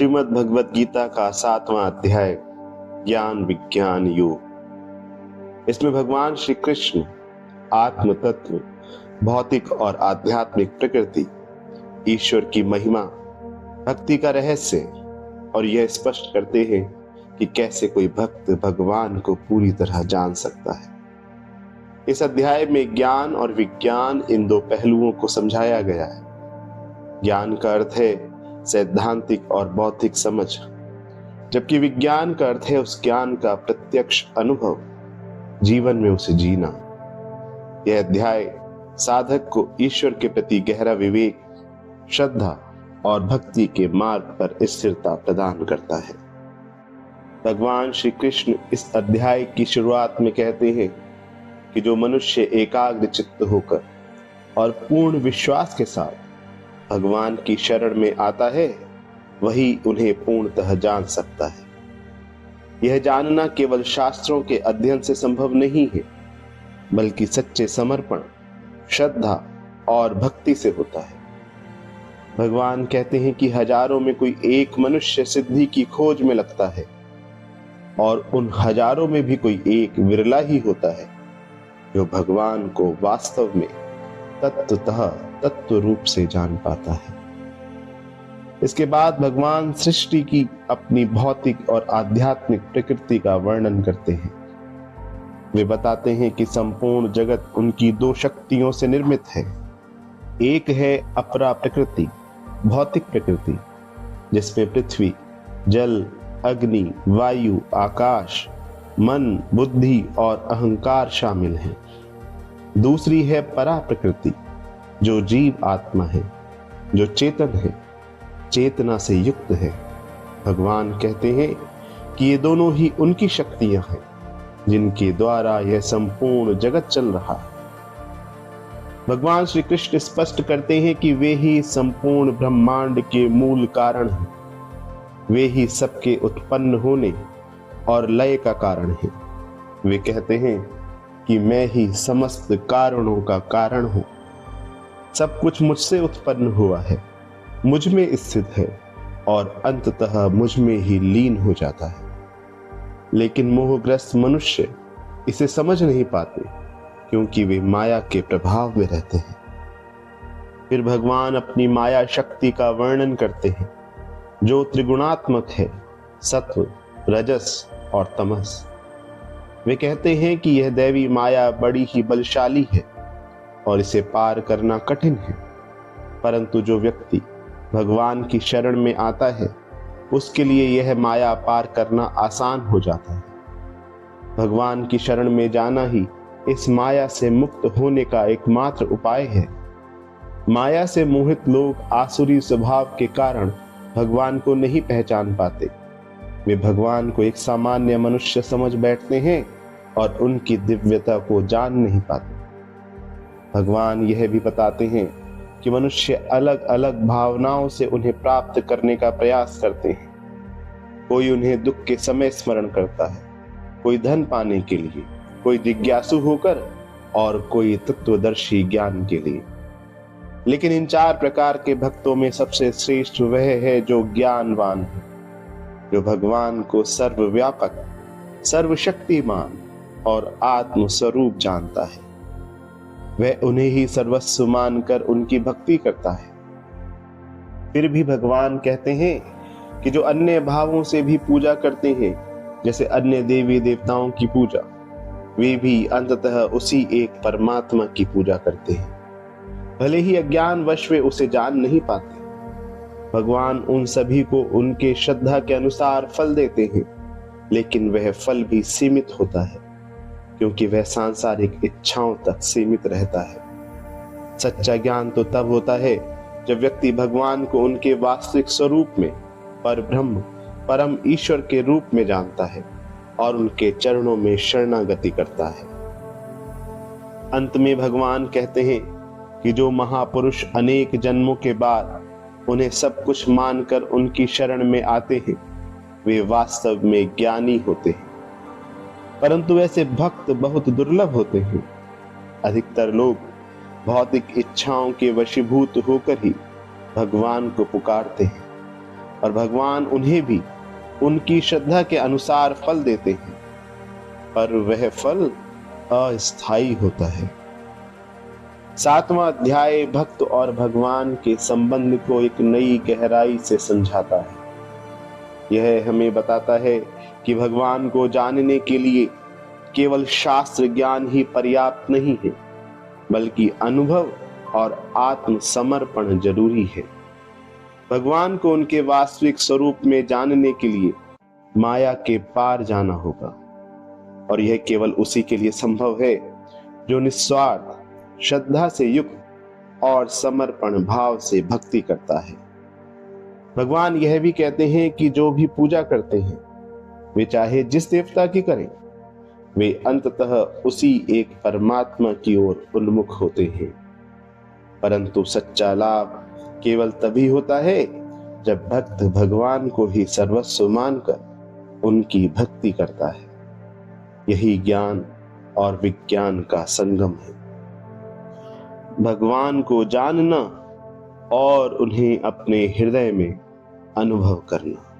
श्रीमद् भगवत गीता का 7वां अध्याय ज्ञान विज्ञान योग। इसमें भगवान श्री कृष्ण आत्म तत्व, भौतिक और आध्यात्मिक प्रकृति, ईश्वर की महिमा, भक्ति का रहस्य और यह स्पष्ट करते हैं कि कैसे कोई भक्त भगवान को पूरी तरह जान सकता है। इस अध्याय में ज्ञान और विज्ञान इन दो पहलुओं को समझाया गया है। ज्ञान का अर्थ है सैद्धांतिक और बौद्धिक समझ, जबकि विज्ञान का अर्थ है उस ज्ञान का प्रत्यक्ष अनुभव, जीवन में उसे जीना। यह अध्याय साधक को ईश्वर के प्रति गहरा विवेक, श्रद्धा और भक्ति के मार्ग पर स्थिरता प्रदान करता है। भगवान श्री कृष्ण इस अध्याय की शुरुआत में कहते हैं कि जो मनुष्य एकाग्र चित्त होकर और पूर्ण विश्वास के साथ भगवान की शरण में आता है, वही उन्हें पूर्णतः जान सकता है। यह जानना केवल शास्त्रों के अध्ययन से संभव नहीं है, बल्कि सच्चे समर्पण, श्रद्धा और भक्ति से होता है। भगवान कहते हैं कि हजारों में कोई एक मनुष्य सिद्धि की खोज में लगता है और उन हजारों में भी कोई एक विरला ही होता है जो भगवान को वास्तव में तत्वतः तत्व रूप से जान पाता है। इसके बाद भगवान सृष्टि की अपनी भौतिक और आध्यात्मिक प्रकृति का वर्णन करते हैं। वे बताते हैं कि संपूर्ण जगत उनकी दो शक्तियों से निर्मित है। एक है अपरा प्रकृति, भौतिक प्रकृति, जिसमें पृथ्वी, जल, अग्नि, वायु, आकाश, मन, बुद्धि और अहंकार शामिल हैं। दूसरी है परा प्रकृति, जो जीव आत्मा है, जो चेतन है, चेतना से युक्त है। भगवान कहते हैं कि ये दोनों ही उनकी शक्तियां हैं जिनके द्वारा यह संपूर्ण जगत चल रहा है। भगवान श्री कृष्ण स्पष्ट करते हैं कि वे ही संपूर्ण ब्रह्मांड के मूल कारण हैं। वे ही सबके उत्पन्न होने और लय का कारण हैं। वे कहते हैं कि मैं ही समस्त कारणों का कारण हूं। सब कुछ मुझसे उत्पन्न हुआ है, मुझ में स्थित है और अंततः मुझ में ही लीन हो जाता है। लेकिन मोहग्रस्त मनुष्य इसे समझ नहीं पाते, क्योंकि वे माया के प्रभाव में रहते हैं। फिर भगवान अपनी माया शक्ति का वर्णन करते हैं, जो त्रिगुणात्मक है, सत्व, रजस और तमस। वे कहते हैं कि यह दैवी माया बड़ी ही बलशाली है और इसे पार करना कठिन है, परंतु जो व्यक्ति भगवान की शरण में आता है, उसके लिए यह माया पार करना आसान हो जाता है। भगवान की शरण में जाना ही इस माया से मुक्त होने का एकमात्र उपाय है। माया से मोहित लोग आसुरी स्वभाव के कारण भगवान को नहीं पहचान पाते। वे भगवान को एक सामान्य मनुष्य समझ बैठते हैं और उनकी दिव्यता को जान नहीं पाते। भगवान यह भी बताते हैं कि मनुष्य अलग अलग भावनाओं से उन्हें प्राप्त करने का प्रयास करते हैं। कोई उन्हें दुख के समय स्मरण करता है, कोई धन पाने के लिए, कोई जिज्ञासु होकर और कोई तत्वदर्शी ज्ञान के लिए। लेकिन इन चार प्रकार के भक्तों में सबसे श्रेष्ठ वह है जो ज्ञानवान है, जो भगवान को सर्वव्यापक, सर्वशक्तिमान और आत्म स्वरूप जानता है। वह उन्हें ही सर्वस्व मानकर उनकी भक्ति करता है। फिर भी भगवान कहते हैं कि जो अन्य भावों से भी पूजा करते हैं, जैसे अन्य देवी देवताओं की पूजा, वे भी अंततः उसी एक परमात्मा की पूजा करते हैं। भले ही अज्ञानवश वे उसे जान नहीं पाते। भगवान उन सभी को उनके श्रद्धा के अनुसार फल देते हैं, लेकिन वह फल भी सीमित होता है, क्योंकि वह सांसारिक इच्छाओं तक सीमित रहता है। सच्चा ज्ञान तो तब होता है जब व्यक्ति भगवान को उनके वास्तविक स्वरूप में, परब्रह्म, परम ईश्वर के रूप में जानता है और उनके चरणों में शरणागति करता है। अंत में भगवान कहते हैं कि जो महापुरुष अनेक जन्मों के बाद उन्हें सब कुछ मानकर उनकी शरण में आते हैं, वे वास्तव में ज्ञानी होते हैं। परंतु ऐसे भक्त बहुत दुर्लभ होते हैं। अधिकतर लोग भौतिक इच्छाओं के वशीभूत होकर ही भगवान को पुकारते हैं। और भगवान उन्हें भी उनकी श्रद्धा के अनुसार फल देते हैं, पर वह फल अस्थायी होता है। 7वां अध्याय भक्त और भगवान के संबंध को एक नई गहराई से समझाता है। यह हमें बताता है कि भगवान को जानने के लिए केवल शास्त्र ज्ञान ही पर्याप्त नहीं है, बल्कि अनुभव और आत्मसमर्पण जरूरी है। भगवान को उनके वास्तविक स्वरूप में जानने के लिए माया के पार जाना होगा, और यह केवल उसी के लिए संभव है जो निस्वार्थ श्रद्धा से युक्त और समर्पण भाव से भक्ति करता है। भगवान यह भी कहते हैं कि जो भी पूजा करते हैं वे चाहे जिस देवता की करें, वे अंततः उसी एक परमात्मा की ओर उन्मुख होते हैं। परंतु सच्चा लाभ केवल तभी होता है जब भक्त भगवान को ही सर्वस्व मानकर उनकी भक्ति करता है। यही ज्ञान और विज्ञान का संगम है। भगवान को जानना और उन्हें अपने हृदय में अनुभव करना।